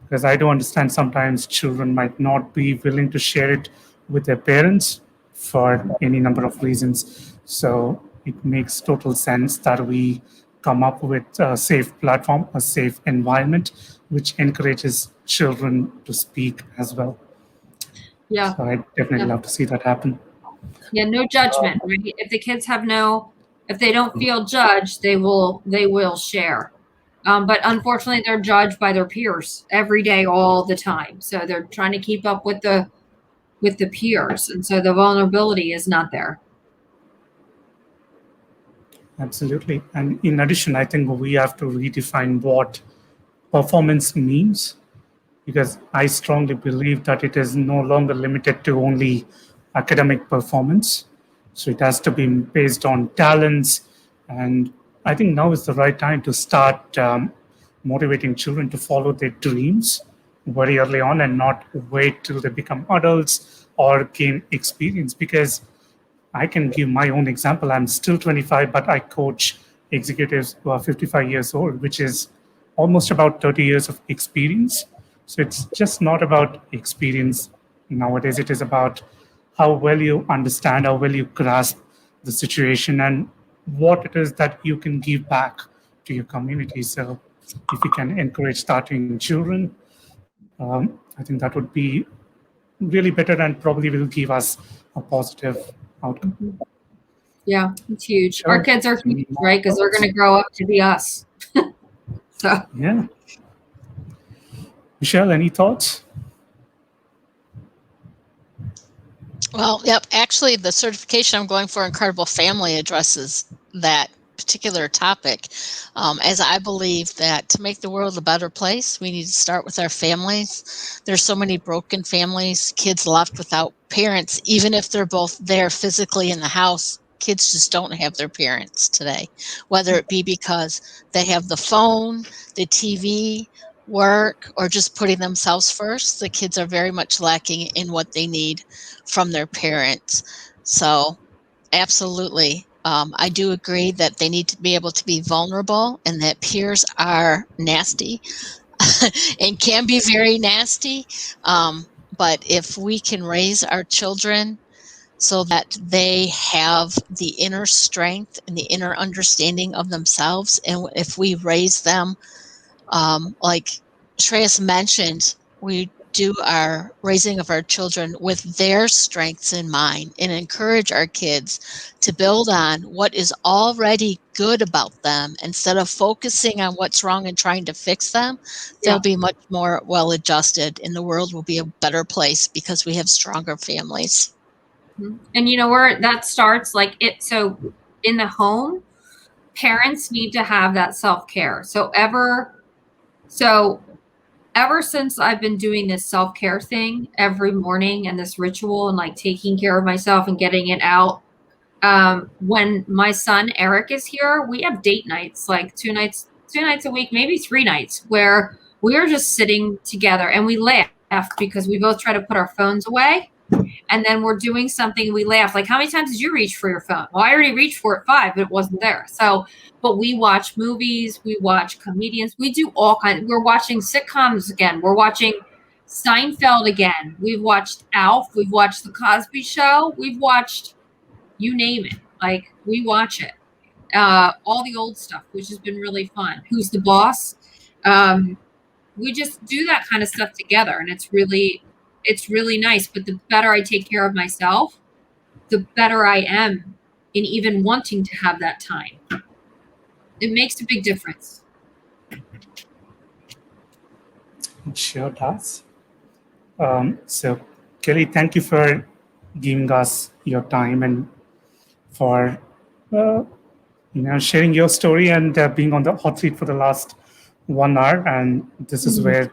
Because I do understand sometimes children might not be willing to share it with their parents for any number of reasons. So it makes total sense that we come up with a safe platform, a safe environment, which encourages children to speak as well. Yeah. So I definitely love to see that happen. Yeah, no judgment. Right? If the kids if they don't feel judged, they will share. But unfortunately, they're judged by their peers every day, all the time. So they're trying to keep up with the peers, and so the vulnerability is not there. Absolutely. And in addition, I think we have to redefine what performance means, because I strongly believe that it is no longer limited to only academic performance. So it has to be based on talents. And I think now is the right time to start motivating children to follow their dreams very early on and not wait till they become adults or gain experience. Because I can give my own example. I'm still 25, but I coach executives who are 55 years old, which is almost about 30 years of experience. So it's just not about experience nowadays. It is about how well you understand, how well you grasp the situation, and what it is that you can give back to your community. So if you can encourage starting children, I think that would be really better and probably will give us a positive outcome. Yeah, it's huge. Sure. Our kids are huge, right? Because they're going to grow up to be us. So yeah. Michelle, any thoughts? Well, yep. Actually, the certification I'm going for, Incredible Family, addresses that particular topic, as I believe that to make the world a better place, we need to start with our families. There's so many broken families, kids left without parents, even if they're both there physically in the house. Kids just don't have their parents today, whether it be because they have the phone, the TV, work, or just putting themselves first. The kids are very much lacking in what they need from their parents. So absolutely. I do agree that they need to be able to be vulnerable, and that peers are nasty and can be very nasty. But if we can raise our children so that they have the inner strength and the inner understanding of themselves, and if we raise them, like Shreyas mentioned, we do our raising of our children with their strengths in mind and encourage our kids to build on what is already good about them instead of focusing on what's wrong and trying to fix them, they'll be much more well adjusted and the world will be a better place because we have stronger families. And you know where that starts? Like so in the home, parents need to have that self-care. So ever since I've been doing this self-care thing every morning and this ritual and like taking care of myself and getting it out, when my son Eric is here, we have date nights, like two nights a week, maybe 3 nights, where we are just sitting together and we laugh because we both try to put our phones away. And then we're doing something, we laugh. Like, how many times did you reach for your phone? Well, I already reached for it 5, but it wasn't there. So, but we watch movies, we watch comedians, we do all kinds. We're watching sitcoms again. We're watching Seinfeld again. We've watched Alf. We've watched The Cosby Show. We've watched, you name it. Like, we watch it. All the old stuff, which has been really fun. Who's the Boss? We just do that kind of stuff together, and it's really nice. But the better I take care of myself, the better I am in even wanting to have that time. It makes a big difference. It sure does. So, Kelly, thank you for giving us your time and for sharing your story and being on the hot seat for the last 1 hour. And this is where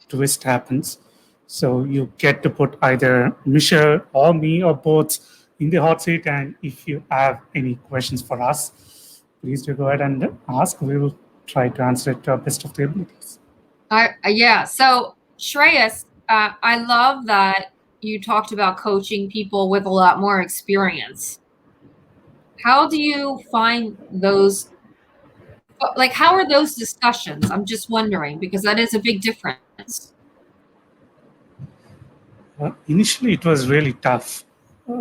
twist happens. So you get to put either Michelle or me or both in the hot seat. And if you have any questions for us, please do go ahead and ask. We will try to answer it to our best of the abilities. Yeah. So Shreyas, I love that you talked about coaching people with a lot more experience. How do you find those? Like, how are those discussions? I'm just wondering, because that is a big difference. Initially, it was really tough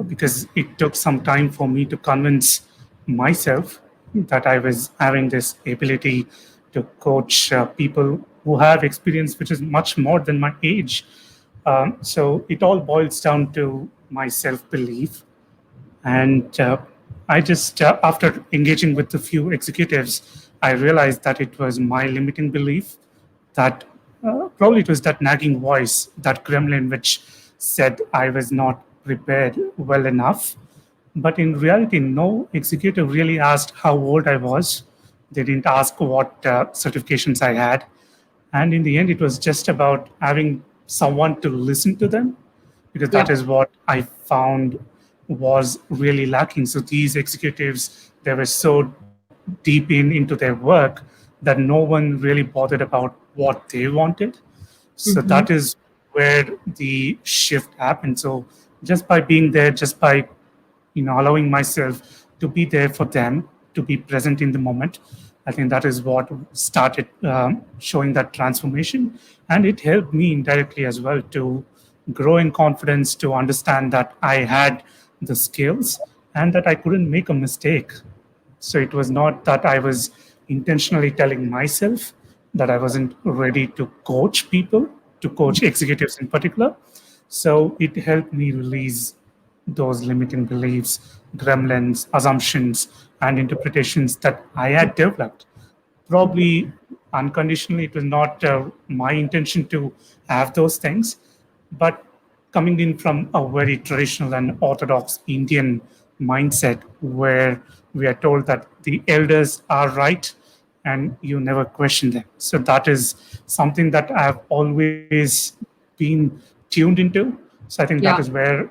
because it took some time for me to convince myself that I was having this ability to coach people who have experience which is much more than my age. So it all boils down to my self-belief. And I just, after engaging with a few executives, I realized that it was my limiting belief that probably it was that nagging voice, that gremlin, which said I was not prepared well enough. But in reality, no executive really asked how old I was. They didn't ask what certifications I had. And in the end, it was just about having someone to listen to them, because that is what I found was really lacking. So these executives, they were so deep into their work that no one really bothered about what they wanted. So that is where the shift happened. So just by being there, just by allowing myself to be there for them, to be present in the moment, I think that is what started showing that transformation. And it helped me indirectly as well to grow in confidence, to understand that I had the skills and that I couldn't make a mistake. So it was not that I was intentionally telling myself that I wasn't ready to coach people, to coach executives in particular. So it helped me release those limiting beliefs, gremlins, assumptions, and interpretations that I had developed. Probably unconditionally, it was not my intention to have those things, but coming in from a very traditional and orthodox Indian mindset where we are told that the elders are right and you never question them. So that is something that I have always been tuned into. So I think that is where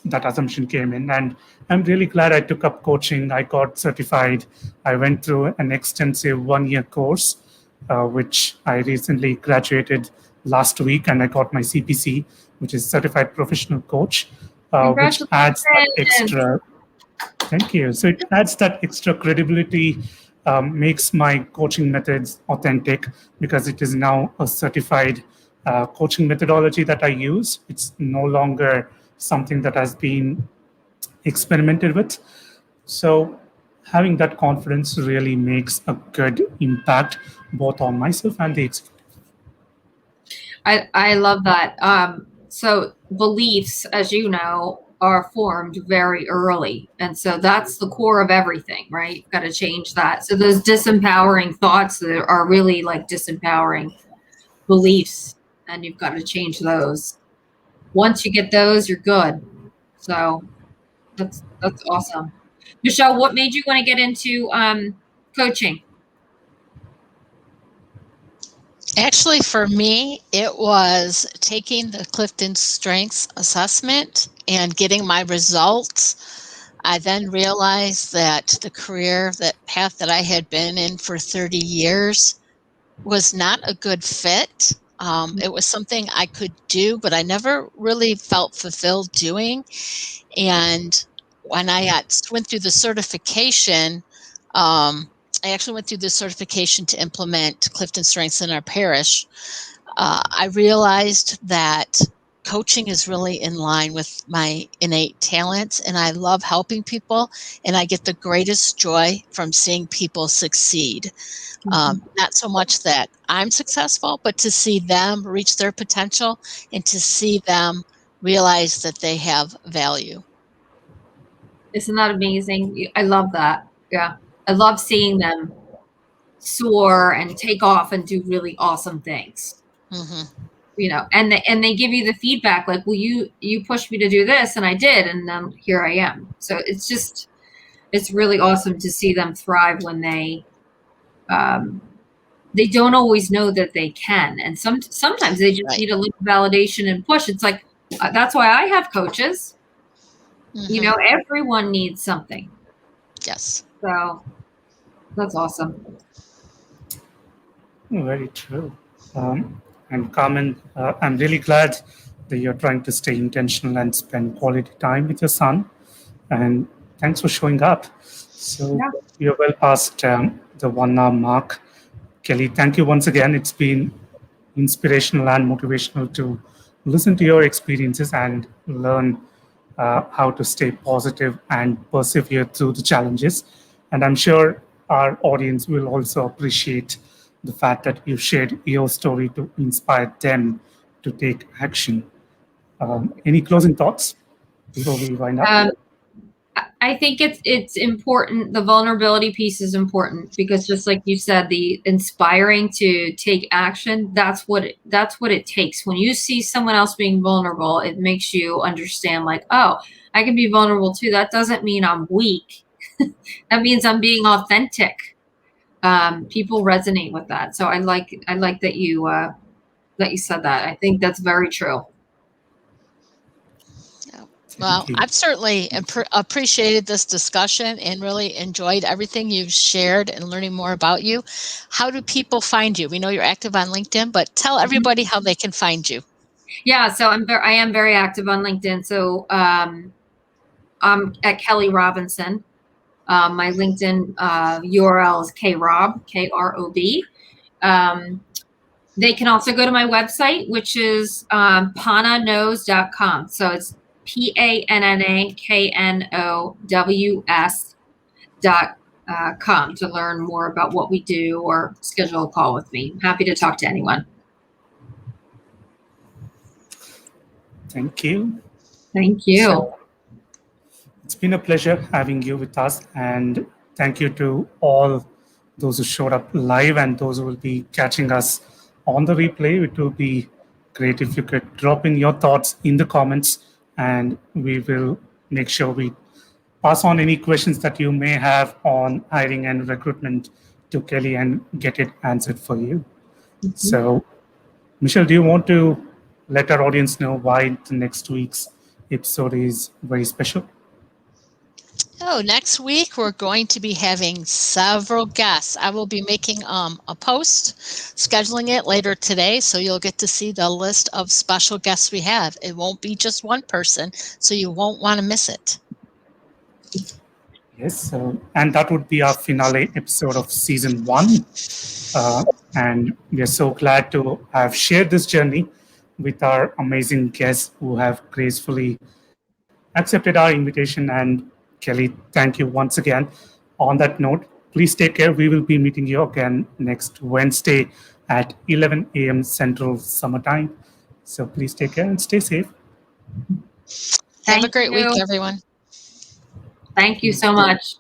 that assumption came in. And I'm really glad I took up coaching. I got certified. I went through an extensive 1-year course, which I recently graduated last week, and I got my CPC, which is Certified Professional Coach, which adds that extra. Thank you. So it adds that extra credibility, makes my coaching methods authentic because it is now a certified coaching methodology that I use. It's no longer something that has been experimented with. So having that confidence really makes a good impact both on myself and the executive. I love that. So beliefs, as you know, are formed very early. And so that's the core of everything, right? You've got to change that. So those disempowering thoughts that are really like disempowering beliefs, and you've got to change those. Once you get those, you're good. So that's awesome. Michele, what made you want to get into coaching? Actually, for me, it was taking the Clifton Strengths Assessment and getting my results. I then realized that the career, that path that I had been in for 30 years was not a good fit. It was something I could do, but I never really felt fulfilled doing. And when I went through the certification, I actually went through the certification to implement Clifton Strengths in our parish. I realized that coaching is really in line with my innate talents, and I love helping people, and I get the greatest joy from seeing people succeed. Not so much that I'm successful, but to see them reach their potential and to see them realize that they have value. Isn't that amazing? I love that. Yeah. I love seeing them soar and take off and do really awesome things. Mm-hmm. You know, and they give you the feedback like, well, you pushed me to do this and I did, and then here I am. So it's really awesome to see them thrive when they don't always know that they can, and sometimes they just need a little validation and push. It's like that's why I have coaches. Mm-hmm. You know, everyone needs something. Yes. So that's awesome. Very true. And Carmen, I'm really glad that you're trying to stay intentional and spend quality time with your son. And thanks for showing up. So you're well past the 1 hour mark. Kelly, thank you once again. It's been inspirational and motivational to listen to your experiences and learn how to stay positive and persevere through the challenges. And I'm sure our audience will also appreciate the fact that you shared your story to inspire them to take action. Any closing thoughts before we wind up? I think it's important. The vulnerability piece is important because, just like you said, the inspiring to take action, that's what it takes. When you see someone else being vulnerable, it makes you understand, like, oh, I can be vulnerable too. That doesn't mean I'm weak. That means I'm being authentic. People resonate with that. So I like that you said that. I think that's very true. Well, I've certainly appreciated this discussion and really enjoyed everything you've shared and learning more about you. How do people find you? We know you're active on LinkedIn, but tell everybody how they can find you. Yeah, so I am very active on LinkedIn. So I'm at Kelly Robinson. My LinkedIn URL is KROB, KROB. They can also go to my website, which is pannaknows.com. So it's PANNAKNOWS.com to learn more about what we do or schedule a call with me. I'm happy to talk to anyone. Thank you. Thank you. So, it's been a pleasure having you with us, and thank you to all those who showed up live and those who will be catching us on the replay. It will be great if you could drop in your thoughts in the comments, and we will make sure we pass on any questions that you may have on hiring and recruitment to Kelly and get it answered for you. Mm-hmm. So, Michele, do you want to let our audience know why the next week's episode is very special? Oh, next week we're going to be having several guests. I will be making a post, scheduling it later today, so you'll get to see the list of special guests we have. It won't be just one person, so you won't want to miss it. Yes, and that would be our finale episode of season 1. And we are so glad to have shared this journey with our amazing guests who have gracefully accepted our invitation. And Kelly, thank you once again. On that note, please take care. We will be meeting you again next Wednesday at 11 a.m. Central Summertime. So please take care and stay safe. Have a Thank great week, you. everyone. Thank you so much.